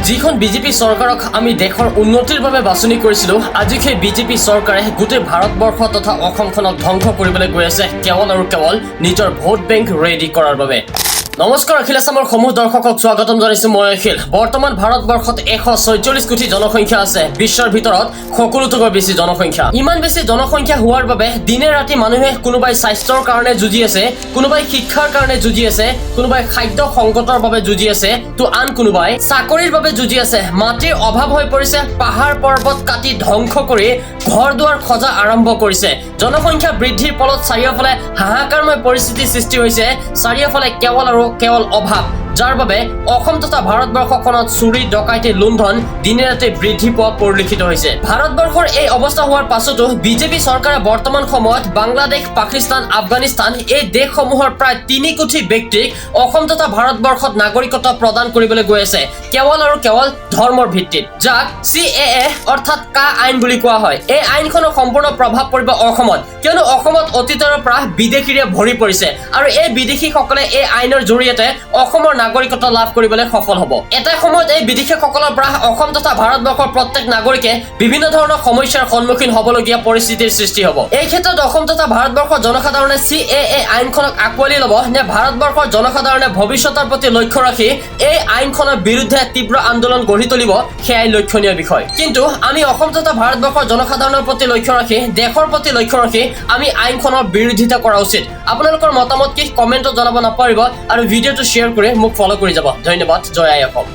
যিখন বিজেপি চৰকাৰক আমি দেশৰ উন্নতিৰ বাবে বাছনি কৰিছিলো আজি সেই বিজেপি চৰকাৰে গোটেই ভাৰতবৰ্ষ তথা অসমখনক ধ্বংস কৰিবলৈ গৈ আছে কেৱল আৰু কেৱল নিজৰ ভোট বেংক ৰেডি কৰাৰ বাবে। নমস্কাৰ অখিল আসামৰ সমূহ দৰ্শকক স্বাগতম জনাইছো মই অখিল। বৰ্তমান ভাৰতবৰ্ষত 146 কোটি জনসংখ্যা আছে, বিশ্বৰ ভিতৰত সকলোতকৈ বেছি জনসংখ্যা। ইমান বেছি জনসংখ্যা হোৱাৰ বাবে দিনে ৰাতি মানুহে কোনোবাই স্বাস্থ্যৰ কাৰণে যুঁজি আছে, কোনোবাই শিক্ষাৰ কাৰণে যুঁজি আছে, কোনোবাই খাদ্য সংকটৰ বাবে যুঁজি আছে, তো আন কোনোবাই চাকৰিৰ বাবে যুঁজি আছে। মাটিৰ অভাৱ হৈ পৰিছে, পাহাৰ পৰ্বত কাটি ধ্বংস কৰি ঘৰ দুৱাৰ খজা আৰম্ভ কৰিছে। জনসংখ্যা বৃদ্ধিৰ ফলত চাৰিওফালে হাহাকাৰময় পৰিস্থিতিৰ সৃষ্টি হৈছে, চাৰিওফালে কেৱল আৰু কেৱল অভাৱ, যাৰ বাবে অসম তথা ভাৰতবৰ্ষখনত চুৰি ডকাইতি লুণ্ঠন দিনে ৰাতি বৃদ্ধি পোৱা পৰিলক্ষিত হৈছে। ভাৰতবৰ্ষৰ এই অৱস্থা হোৱাৰ পাছতো বিজেপি চৰকাৰে বৰ্তমান সময়ত বাংলাদেশ, পাকিস্তান, আফগানিস্তান এই দেশসমূহৰ প্ৰায় 3 কোটি ব্যক্তিক অসম তথা ভাৰতবৰ্ষত নাগৰিকত্ব প্ৰদান কৰিবলৈ গৈ আছে, কেৱল আৰু কেৱল ধৰ্মৰ ভিত্তিত, যাক CAA অৰ্থাৎ কা আইন বুলি কোৱা হয়। এই আইনখনৰ সম্পূৰ্ণ প্ৰভাৱ পৰিব অসমত, কিয়নো অসমত অতীতৰ পৰা বিদেশীৰে ভৰি পৰিছে আৰু এই বিদেশীসকলে এই আইনৰ জৰিয়তে অসমৰ নাগৰিকত্ব লাভ কৰিবলৈ সফল হ'ব। এটা সময়ত এই বিদেশীসকলৰ পৰা অসম তথা ভাৰতবৰ্ষৰ প্ৰত্যেক নাগৰিকে বিভিন্ন ধৰণৰ সমস্যাৰ সন্মুখীন হ'বলগীয়া পৰিস্থিতিৰ সৃষ্টি হ'ব। এই ক্ষেত্ৰত অসম তথা ভাৰতবৰ্ষৰ জনসাধাৰণে CAA আইনখনক আঁকোৱালি ল'ব নে ভাৰতবৰ্ষৰ জনসাধাৰণে ভৱিষ্যতৰ প্ৰতি লক্ষ্য ৰাখি এই আইনখনৰ বিৰুদ্ধে তীব্ৰ আন্দোলন গঢ়ি তুলিব, সেয়াই লক্ষণীয় বিষয়। কিন্তু আমি অসম তথা ভাৰতবৰ্ষৰ জনসাধাৰণৰ প্ৰতি লক্ষ্য ৰাখি, দেশৰ প্ৰতি লক্ষ্য ৰাখি আমি আইনখনৰ বিৰোধিতা কৰা উচিত। আপোনালোকৰ মতামত কি কমেণ্টত জনাব নাপাহৰিব আৰু ভিডিঅ'টো শ্বেয়াৰ কৰি মোক ফলো কৰি যাব। ধন্যবাদ। জয় আই অসম।